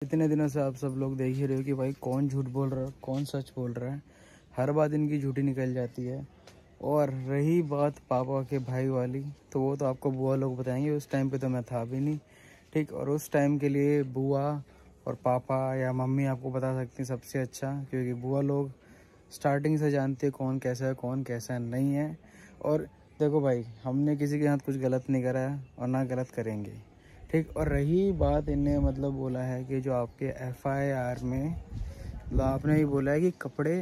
इतने दिनों से आप सब लोग देख ही रहे हो कि भाई कौन झूठ बोल रहा है, कौन सच बोल रहा है। हर बात इनकी झूठी निकल जाती है। और रही बात पापा के भाई वाली, तो वो तो आपको बुआ लोग बताएंगे। उस टाइम पे तो मैं था भी नहीं, ठीक। और उस टाइम के लिए बुआ और पापा या मम्मी आपको बता सकती हैं सबसे अच्छा, क्योंकि बुआ लोग स्टार्टिंग से जानते हैं कौन कैसा है कौन कैसा नहीं है। और देखो भाई, हमने किसी के साथ कुछ गलत नहीं करा है और ना गलत करेंगे, ठीक। और रही बात, इनने मतलब बोला है कि जो आपके एफआईआर में आपने भी बोला है कि कपड़े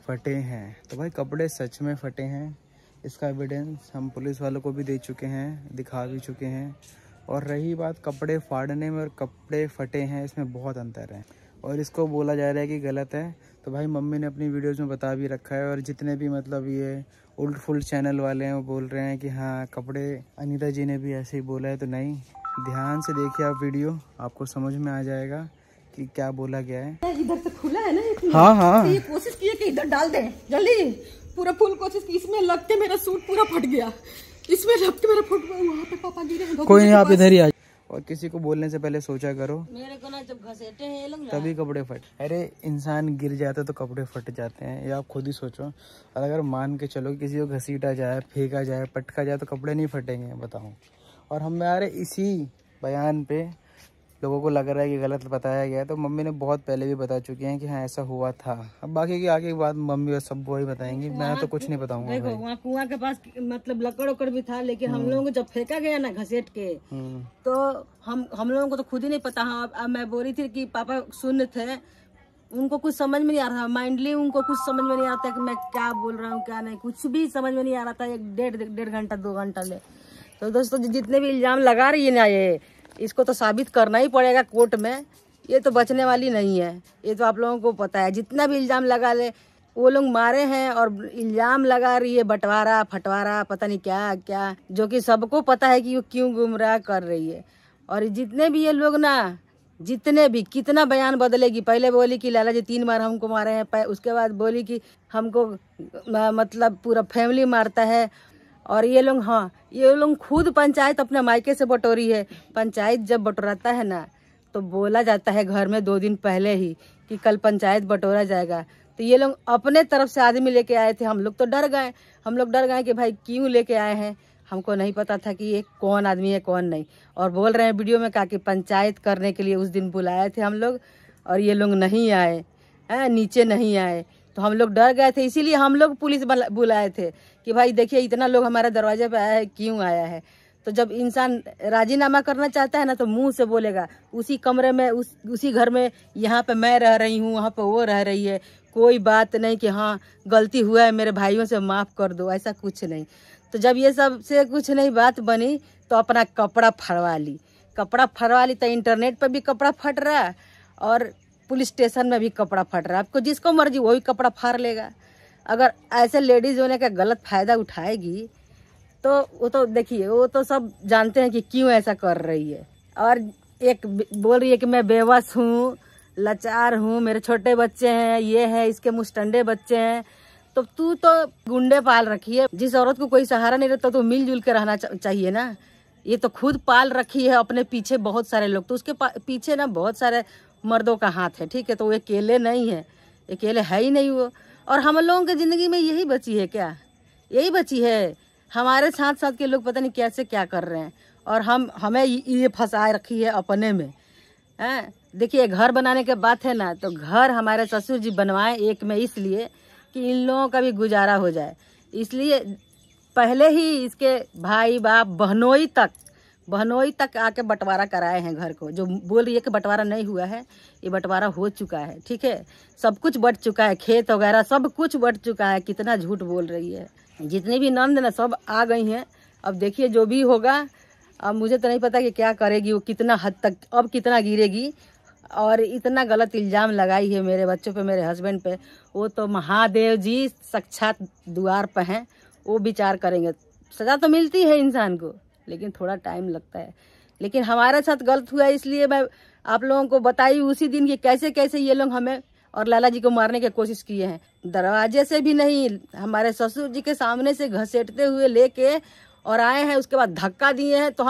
फटे हैं, तो भाई कपड़े सच में फटे हैं। इसका एविडेंस हम पुलिस वालों को भी दे चुके हैं, दिखा भी चुके हैं। और रही बात कपड़े फाड़ने में और कपड़े फटे हैं, इसमें बहुत अंतर है। और इसको बोला जा रहा है कि गलत है, तो भाई मम्मी ने अपनी वीडियोस में बता भी रखा है। और जितने भी मतलब ये उल्ट फुल्ट चैनल वाले हैं वो बोल रहे हैं कि हाँ कपड़े, अनीता जी ने भी ऐसे ही बोला है। तो नहीं, ध्यान से देखिए आप वीडियो, आपको समझ में आ जाएगा कि क्या बोला गया है। इधर से खुला है ना, हाँ हाँ, ये कोशिश की है कि इधर डाल दें जल्दी, पूरा फुल कोशिश की। इसमें लग के मेरा सूट पूरा फट गया, इसमें लग के मेरा फट गया। वहाँ पे पापा गिरे हैं। कोई नहीं, आप इधर ही आ। और किसी को बोलने से पहले सोचा करो, मेरे को ना जब घसेटे हैं ये लोग तभी कपड़े फट। अरे इंसान गिर जाता है तो कपड़े फट जाते हैं, ये आप खुद ही सोचो। और अगर मान के चलो किसी को घसीटा जाए, फेंका जाए, पटका जाए, तो कपड़े नहीं फटेंगे, बताओ। और हम आ रहे इसी बयान पे, लोगों को लग रहा है कि गलत बताया गया है। तो मम्मी ने बहुत पहले भी बता चुकी हैं कि हाँ ऐसा हुआ था। अब बाकी की आगे की बात मम्मी और सब वही बताएंगी, मैं तो कुछ नहीं बताऊंगा। देखो वहाँ कुआं के पास मतलब लकड़ उकड़ भी था, लेकिन हम लोगों को जब फेंका गया ना घसेट के, तो हम लोगों को तो खुद ही नहीं पता। हाँ अब मैं बोल रही थी कि पापा शून्य थे, उनको कुछ समझ में नहीं आ रहा था। माइंडली उनको कुछ समझ में नहीं आता कि मैं क्या बोल रहा हूँ क्या नहीं, कुछ भी समझ में नहीं आ रहा था। एक डेढ़ घंटा 2 घंटा ले। तो दोस्तों जितने भी इल्जाम लगा रही है ना, ये इसको तो साबित करना ही पड़ेगा कोर्ट में। ये तो बचने वाली नहीं है, ये तो आप लोगों को पता है। जितना भी इल्जाम लगा ले, वो लोग मारे हैं और इल्जाम लगा रही है बंटवारा फटवारा पता नहीं क्या क्या, जो कि सबको पता है कि वो क्यों गुमराह कर रही है। और जितने भी ये लोग ना, जितने भी कितना बयान बदलेगी। पहले बोली कि लाला जी 3 बार हमको मारे हैं, उसके बाद बोली कि हमको मतलब पूरा फैमिली मारता है। और ये लोग, हाँ ये लोग खुद पंचायत अपने मायके से बटोरी है। पंचायत जब बटोराता है ना, तो बोला जाता है घर में 2 दिन पहले ही कि कल पंचायत बटोरा जाएगा। तो ये लोग अपने तरफ से आदमी लेके आए थे। हम लोग तो डर गए, हम लोग डर गए कि भाई क्यों लेके आए हैं, हमको नहीं पता था कि ये कौन आदमी है कौन नहीं। और बोल रहे हैं वीडियो में कहा कि पंचायत करने के लिए उस दिन बुलाए थे हम लोग, और ये लोग नहीं आए हैं, नीचे नहीं आए। तो हम लोग डर गए थे, इसीलिए हम लोग पुलिस बुलाए थे कि भाई देखिए इतना लोग हमारे दरवाजे पे आया है, क्यों आया है। तो जब इंसान राजीनामा करना चाहता है ना, तो मुंह से बोलेगा। उसी कमरे में उसी घर में, यहाँ पे मैं रह रही हूँ, वहाँ पे वो रह रही है। कोई बात नहीं कि हाँ गलती हुआ है मेरे भाइयों से माफ़ कर दो, ऐसा कुछ नहीं। तो जब ये सब से कुछ नहीं बात बनी, तो अपना कपड़ा फड़वा ली। तो इंटरनेट पर भी कपड़ा फट रहा और पुलिस स्टेशन में भी कपड़ा फट रहा है। आपको जिसको मर्जी वही कपड़ा फाड़ लेगा। अगर ऐसे लेडीज होने का गलत फायदा उठाएगी, तो वो तो देखिए, वो तो सब जानते हैं कि क्यों ऐसा कर रही है। और एक बोल रही है कि मैं बेबस हूँ, लाचार हूँ, मेरे छोटे बच्चे हैं, ये है, इसके मुस्टंडे बच्चे हैं। तो तू तो गुंडे पाल रखी है। जिस औरत को कोई सहारा नहीं रहता तो मिलजुल के रहना चाहिए ना। ये तो खुद पाल रखी है, अपने पीछे बहुत सारे लोग, तो उसके पीछे ना बहुत सारे मर्दों का हाथ है, ठीक है। तो वो अकेले नहीं है, अकेले है ही नहीं वो। और हम लोगों की ज़िंदगी में यही बची है क्या? यही बची है। हमारे साथ साथ के लोग पता नहीं कैसे क्या कर रहे हैं, और हमें ये फंसा रखी है अपने में, हैं। देखिए घर बनाने के बात है ना, तो घर हमारे ससुर जी बनवाए एक में, इसलिए कि इन लोगों का भी गुजारा हो जाए। इसलिए पहले ही इसके भाई बाप बहनोई तक आके बंटवारा कराए हैं घर को। जो बोल रही है कि बंटवारा नहीं हुआ है, ये बंटवारा हो चुका है, ठीक है। सब कुछ बट चुका है, खेत वगैरह सब कुछ बट चुका है। कितना झूठ बोल रही है। जितनी भी नंद ना सब आ गई हैं। अब देखिए जो भी होगा। अब मुझे तो नहीं पता कि क्या करेगी वो, कितना हद तक, अब कितना गिरेगी। और इतना गलत इल्ज़ाम लगाई है मेरे बच्चों पे, मेरे हस्बैंड पे। वो तो महादेव जी साक्षात द्वार पे हैं, वो विचार करेंगे। सज़ा तो मिलती है इंसान को, लेकिन थोड़ा टाइम लगता है। लेकिन हमारे साथ गलत हुआ है, इसलिए मैं आप लोगों को बताई उसी दिन कि कैसे कैसे ये लोग हमें और लाला जी को मारने की कोशिश किए हैं। दरवाजे से भी नहीं, हमारे ससुर जी के सामने से घसीटते हुए लेके और आए हैं। उसके बाद धक्का दिए हैं, तो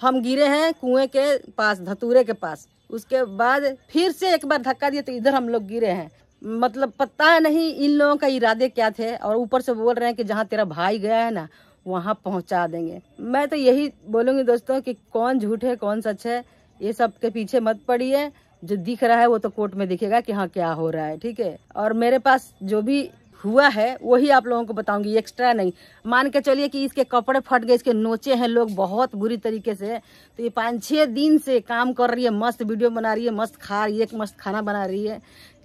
हम गिरे हैं कुएं के पास, धतूरे के पास। उसके बाद फिर से एक बार धक्का दिए तो इधर हम लोग गिरे हैं। मतलब पता नहीं इन लोगों का इरादे क्या थे, और ऊपर से बोल रहे हैं कि जहाँ तेरा भाई गया है ना वहाँ पहुँचा देंगे। मैं तो यही बोलूँगी दोस्तों कि कौन झूठ है कौन सच है, ये सब के पीछे मत पड़िए। जो दिख रहा है वो तो कोर्ट में दिखेगा कि हाँ क्या हो रहा है, ठीक है। और मेरे पास जो भी हुआ है वही आप लोगों को बताऊंगी, एक्स्ट्रा नहीं। मान के चलिए कि इसके कपड़े फट गए, इसके नोचे हैं लोग बहुत बुरी तरीके से। तो ये 5-6 दिन से काम कर रही है, मस्त वीडियो बना रही है, मस्त खा रही है, मस्त खाना बना रही है।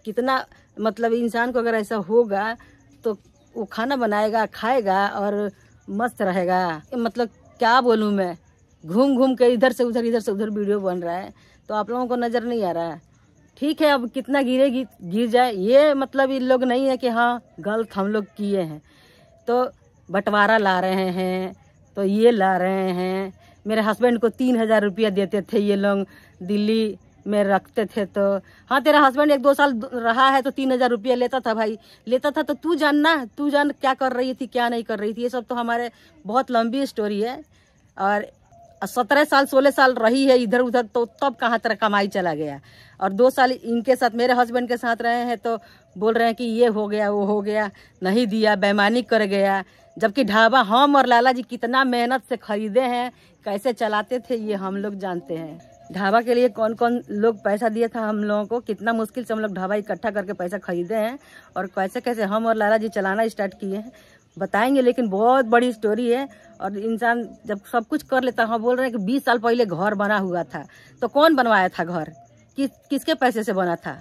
कितना मतलब इंसान को अगर ऐसा होगा तो वो खाना बनाएगा, खाएगा और मस्त रहेगा। मतलब क्या बोलूँ मैं, घूम घूम के इधर से उधर वीडियो बन रहा है, तो आप लोगों को नज़र नहीं आ रहा है। ठीक है, अब कितना गिरेगी गिर जाए, ये मतलब इन लोग नहीं है कि हाँ गलत हम लोग किए हैं। तो बंटवारा ला रहे हैं, तो ये ला रहे हैं। मेरे हस्बैंड को 3000 रुपया देते थे ये लोग, दिल्ली में रखते थे। तो हाँ तेरा हस्बैंड 1-2 साल रहा है तो 3000 रुपया लेता था भाई, लेता था। तो तू जान क्या कर रही थी क्या नहीं कर रही थी, ये सब तो हमारे बहुत लंबी स्टोरी है। और 17 साल 16 साल रही है इधर उधर, तो तब कहाँ तेरा कमाई चला गया। और 2 साल इनके साथ मेरे हस्बैंड के साथ रहे हैं तो बोल रहे हैं कि ये हो गया वो हो गया, नहीं दिया, बेईमानी कर गया। जबकि ढाबा हम और लाला जी कितना मेहनत से खरीदे हैं, कैसे चलाते थे ये हम लोग जानते हैं। ढाबा के लिए कौन कौन लोग पैसा दिया था हम लोगों को, कितना मुश्किल से हम लोग ढाबा इकट्ठा करके पैसा खरीदे हैं, और कैसे कैसे हम और लाला जी चलाना स्टार्ट किए हैं बताएंगे। लेकिन बहुत बड़ी स्टोरी है। और इंसान जब सब कुछ कर लेता है, बोल रहे हैं कि 20 साल पहले घर बना हुआ था, तो कौन बनवाया था घर, किसके पैसे से बना था,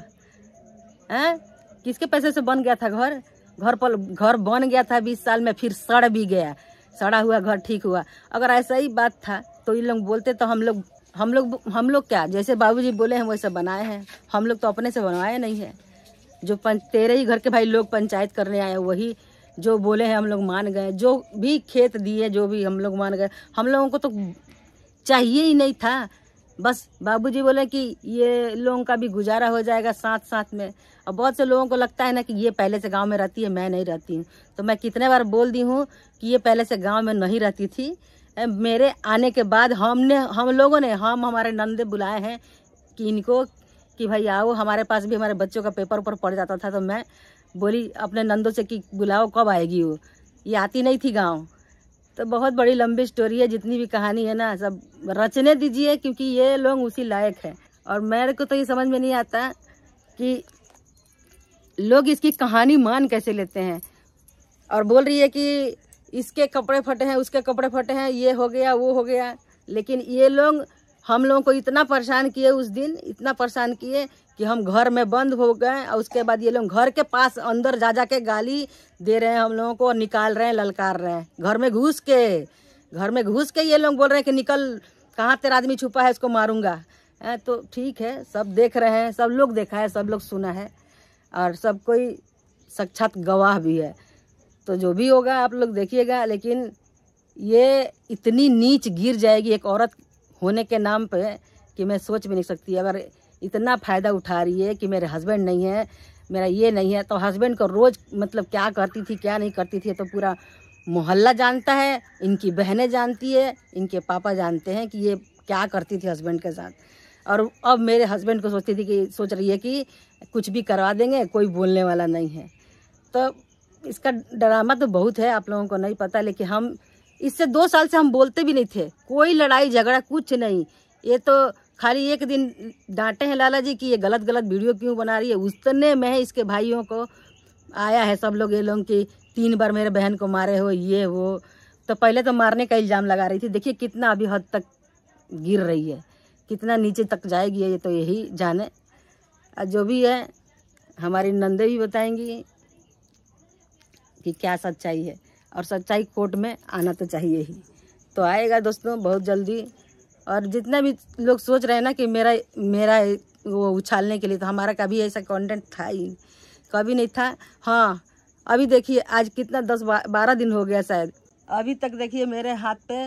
हैं? किसके पैसे से बन गया था घर? घर बन गया था 20 साल में, फिर सड़ भी गया, सड़ा हुआ घर ठीक हुआ। अगर ऐसा ही बात था तो ये लोग बोलते तो हम लोग क्या, जैसे बाबूजी बोले हैं वैसे बनाए हैं। हम लोग तो अपने से बनवाए नहीं है। जो तेरे ही घर के भाई लोग पंचायत करने आए वही जो बोले हैं हम लोग मान गए, जो भी खेत दिए जो भी हम लोग मान गए। हम लोगों को तो चाहिए ही नहीं था, बस बाबूजी बोले कि ये लोगों का भी गुजारा हो जाएगा साथ साथ में। और बहुत से लोगों को लगता है ना कि ये पहले से गांव में रहती है, मैं नहीं रहती हूँ। तो मैं कितने बार बोल दी हूँ कि ये पहले से गांव में नहीं रहती थी। मेरे आने के बाद हमारे नंदे बुलाए हैं कि इनको कि भाई आओ हमारे पास भी, हमारे बच्चों का पेपर ऊपर पड़ जाता था। तो मैं बोली अपने नंदों से कि बुलाओ कब आएगी वो, ये आती नहीं थी गांव। तो बहुत बड़ी लंबी स्टोरी है, जितनी भी कहानी है ना सब रचने दीजिए, क्योंकि ये लोग उसी लायक है। और मेरे को तो ये समझ में नहीं आता कि लोग इसकी कहानी मान कैसे लेते हैं। और बोल रही है कि इसके कपड़े फटे हैं, उसके कपड़े फटे हैं, ये हो गया वो हो गया। लेकिन ये लोग हम लोगों को इतना परेशान किए उस दिन, इतना परेशान किए कि हम घर में बंद हो गए। और उसके बाद ये लोग घर के पास अंदर जा के गाली दे रहे हैं हम लोगों को, निकाल रहे हैं, ललकार रहे हैं। घर में घुस के ये लोग बोल रहे हैं कि निकल, कहाँ तेरा आदमी छुपा है, इसको मारूंगा। तो ठीक है, सब देख रहे हैं, सब लोग देखा है, सब लोग सुना है, और सब कोई साक्षात गवाह भी है। तो जो भी होगा आप लोग देखिएगा। लेकिन ये इतनी नीच गिर जाएगी एक औरत होने के नाम पे कि मैं सोच भी नहीं सकती। अगर इतना फ़ायदा उठा रही है कि मेरे हस्बैंड नहीं है, मेरा ये नहीं है, तो हस्बैंड को रोज़ मतलब क्या करती थी क्या नहीं करती थी तो पूरा मोहल्ला जानता है, इनकी बहनें जानती है, इनके पापा जानते हैं कि ये क्या करती थी हस्बैंड के साथ। और अब मेरे हस्बैंड को सोच रही है कि कुछ भी करवा देंगे, कोई बोलने वाला नहीं है। तो इसका ड्रामा तो बहुत है, आप लोगों को नहीं पता। लेकिन हम इससे 2 साल से हम बोलते भी नहीं थे, कोई लड़ाई झगड़ा कुछ नहीं। ये तो खाली एक दिन डांटे हैं लाला जी कि ये गलत वीडियो क्यों बना रही है, उतने में है इसके भाइयों को आया है सब लोग, ये लोग कि 3 बार मेरे बहन को मारे हो, ये वो। तो पहले तो मारने का इल्ज़ाम लगा रही थी। देखिए कितना अभी हद तक गिर रही है, कितना नीचे तक जाएगी ये तो यही जाने। जो भी है हमारी नंदे भी बताएंगी कि क्या सच्चाई है, और सच्चाई कोर्ट में आना तो चाहिए ही। तो आएगा दोस्तों बहुत जल्दी। और जितना भी लोग सोच रहे हैं ना कि मेरा वो उछालने के लिए, तो हमारा कभी ऐसा कंटेंट था ही कभी नहीं था। हाँ अभी देखिए आज कितना 10-12 दिन हो गया शायद, अभी तक देखिए मेरे हाथ पे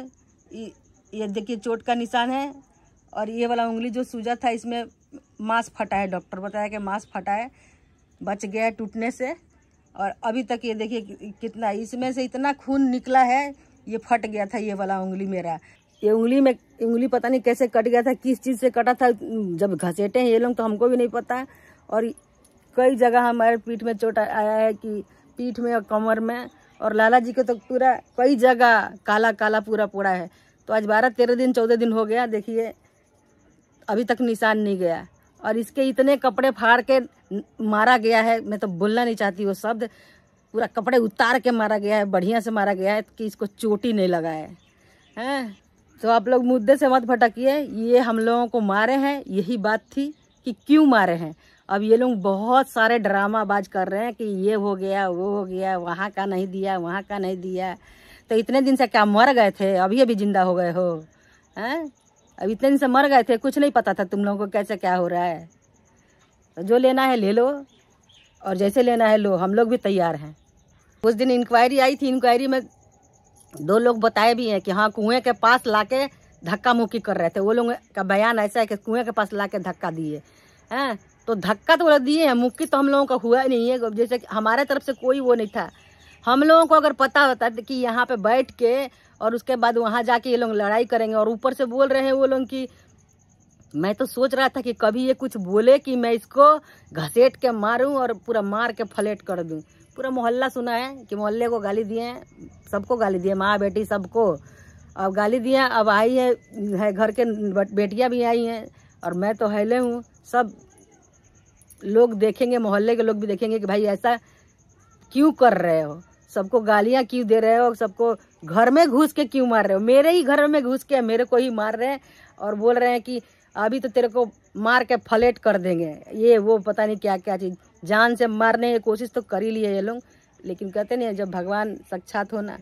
ये देखिए चोट का निशान है। और ये वाला उंगली जो सूजा था इसमें मांस फटा है, डॉक्टर बताया कि मांस फटा है, बच गया टूटने से। और अभी तक ये देखिए कितना इसमें से इतना खून निकला है, ये फट गया था ये वाला उंगली मेरा। ये उंगली पता नहीं कैसे कट गया था, किस चीज़ से कटा था। जब घसेटे हैं ये लोग तो हमको भी नहीं पता। और कई जगह हमारे पीठ में चोट आया है, कि पीठ में और कमर में, और लाला जी को तो पूरा कई जगह काला काला पूरा पोड़ा है। तो आज 12-13 दिन 14 दिन हो गया, देखिए अभी तक निशान नहीं गया। और इसके इतने कपड़े फाड़ के मारा गया है, मैं तो बोलना नहीं चाहती वो शब्द। पूरा कपड़े उतार के मारा गया है, बढ़िया से मारा गया है कि इसको चोट ही नहीं लगा है। तो आप लोग मुद्दे से मत भटकिए। ये हम लोगों को मारे हैं, यही बात थी कि क्यों मारे हैं। अब ये लोग बहुत सारे ड्रामाबाज कर रहे हैं कि ये हो गया, वो हो गया, वहाँ का नहीं दिया, वहाँ का नहीं दिया। तो इतने दिन से क्या मर गए थे, अभी अभी जिंदा हो गए हो? हैं? अब इतने दिन से मर गए थे, कुछ नहीं पता था तुम लोगों को कैसे क्या हो रहा है। तो जो लेना है ले लो, और जैसे लेना है लो, हम लोग भी तैयार हैं। उस दिन इंक्वायरी आई थी, इंक्वायरी में 2 लोग बताए भी हैं कि हाँ कुएं के पास लाके धक्का मुक्की कर रहे थे। वो लोग का बयान ऐसा है कि कुएं के पास लाके धक्का दिए हैं। तो धक्का तो दिए हैं, मुक्की तो हम लोगों का हुआ नहीं है। जैसे कि हमारे तरफ से कोई वो नहीं था। हम लोगों को अगर पता होता कि यहाँ पे बैठ के और उसके बाद वहाँ जाके ये लोग लड़ाई करेंगे, और ऊपर से बोल रहे हैं वो लोग कि मैं तो सोच रहा था कि कभी ये कुछ बोले कि मैं इसको घसेट के मारूं और पूरा मार के फ्लैट कर दूं। पूरा मोहल्ला सुना है कि मोहल्ले को गाली दिए हैं, सबको गाली दिए, माँ बेटी सबको अब गाली दिए। अब आई है घर के बेटियां भी आई हैं, और मैं तो हिले हूँ। सब लोग देखेंगे, मोहल्ले के लोग भी देखेंगे कि भाई ऐसा क्यों कर रहे हो, सबको गालियां क्यों दे रहे हो, सबको घर में घुस के क्यों मार रहे हो। मेरे ही घर में घुस के मेरे को ही मार रहे हैं, और बोल रहे हैं कि अभी तो तेरे को मार के फ्लैट कर देंगे, ये वो पता नहीं क्या क्या चीज़। जान से मारने की कोशिश तो कर ही लिए ये लोग, लेकिन कहते नहीं जब भगवान साक्षात हो ना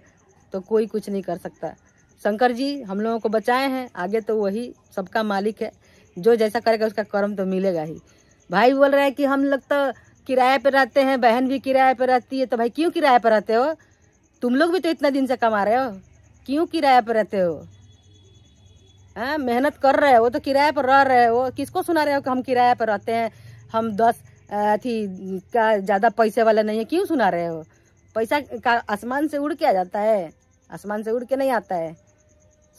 तो कोई कुछ नहीं कर सकता। शंकर जी हम लोगों को बचाए हैं, आगे तो वही सबका मालिक है, जो जैसा करेगा उसका कर्म तो मिलेगा ही। भाई बोल रहे हैं कि हम लोग तो किराए पे रहते हैं, बहन भी किराए पे रहती है। तो भाई क्यों किराए पे रहते हो? तुम लोग भी तो इतना दिन से कमा रहे हो, क्यों किराए पे रहते हो? हाँ, मेहनत कर रहे हो तो किराए पर रह रहे हो। किसको सुना रहे हो कि हम किराए पर रहते हैं, हम 10 का ज़्यादा पैसे वाले नहीं है? क्यों सुना रहे हो? पैसा का आसमान से उड़ के आ जाता है? आसमान से उड़ के नहीं आता है।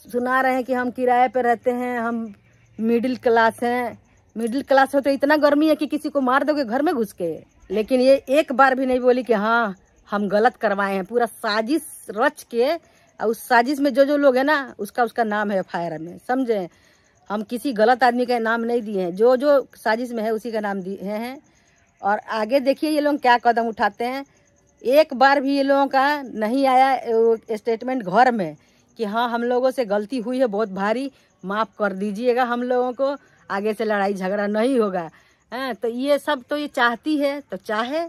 सुना रहे हैं कि हम किराए पे रहते हैं, हम मिडिल क्लास हैं। मिडिल क्लास हो तो इतना गर्मी है कि किसी को मार दोगे घर में घुस के। लेकिन ये एक बार भी नहीं बोली कि हाँ हम गलत करवाए हैं। पूरा साजिश रच के, और उस साजिश में जो जो लोग हैं ना उसका नाम है FIR में, समझे? हम किसी गलत आदमी का नाम नहीं दिए हैं, जो जो साजिश में है उसी का नाम दिए हैं। और आगे देखिए ये लोग क्या कदम उठाते हैं। एक बार भी ये लोगों का नहीं आया स्टेटमेंट घर में कि हाँ हम लोगों से गलती हुई है बहुत भारी, माफ़ कर दीजिएगा, हम लोगों को आगे से लड़ाई झगड़ा नहीं होगा। हाँ, तो ये सब तो ये चाहती है तो चाहे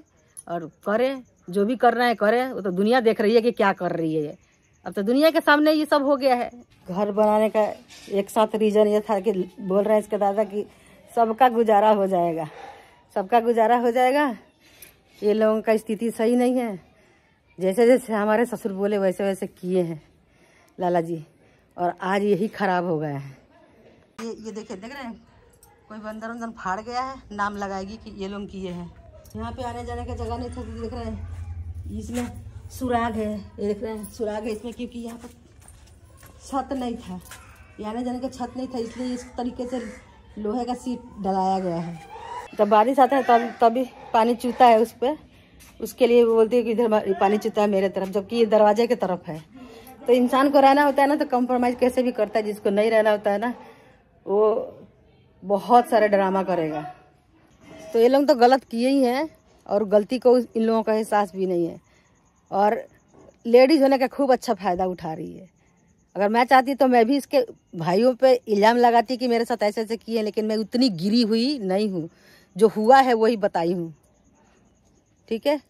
और करे, जो भी करना है करे। वो तो दुनिया देख रही है कि क्या कर रही है ये। अब तो दुनिया के सामने ये सब हो गया है। घर बनाने का एक साथ रीज़न ये था कि बोल रहे हैं इसके दादा कि सबका गुजारा हो जाएगा, सबका गुजारा हो जाएगा। ये लोगों का स्थिति सही नहीं है। जैसे जैसे हमारे ससुर बोले वैसे वैसे किए हैं लाला जी, और आज यही खराब हो गया है। ये देख रहे हैं, कोई बंदर वंदर फाड़ गया है, नाम लगाएगी कि ये लोग किए हैं। यहाँ पे आने जाने का जगह नहीं था, देख रहे हैं इसमें सुराग है, ये देख रहे हैं सुराग है इसमें, क्योंकि यहाँ पर छत नहीं था, आने जाने का छत नहीं था, इसलिए इस तरीके से लोहे का सीट डलाया गया है। जब बारिश आता है तभी पानी चूता है उस पर, उसके लिए बोलती है कि इधर पानी चूता है मेरे तरफ, जबकि ये दरवाजे की तरफ है। तो इंसान को रहना होता है ना तो कंप्रोमाइज़ कैसे भी करता है, जिसको नहीं रहना होता है ना वो बहुत सारे ड्रामा करेगा। तो ये लोग तो गलत किए ही हैं, और गलती को इन लोगों का एहसास भी नहीं है। और लेडीज़ होने का खूब अच्छा फ़ायदा उठा रही है। अगर मैं चाहती तो मैं भी इसके भाइयों पे इल्ज़ाम लगाती कि मेरे साथ ऐसे ऐसे किए, लेकिन मैं उतनी गिरी हुई नहीं हूँ। जो हुआ है वही बताई हूँ, ठीक है।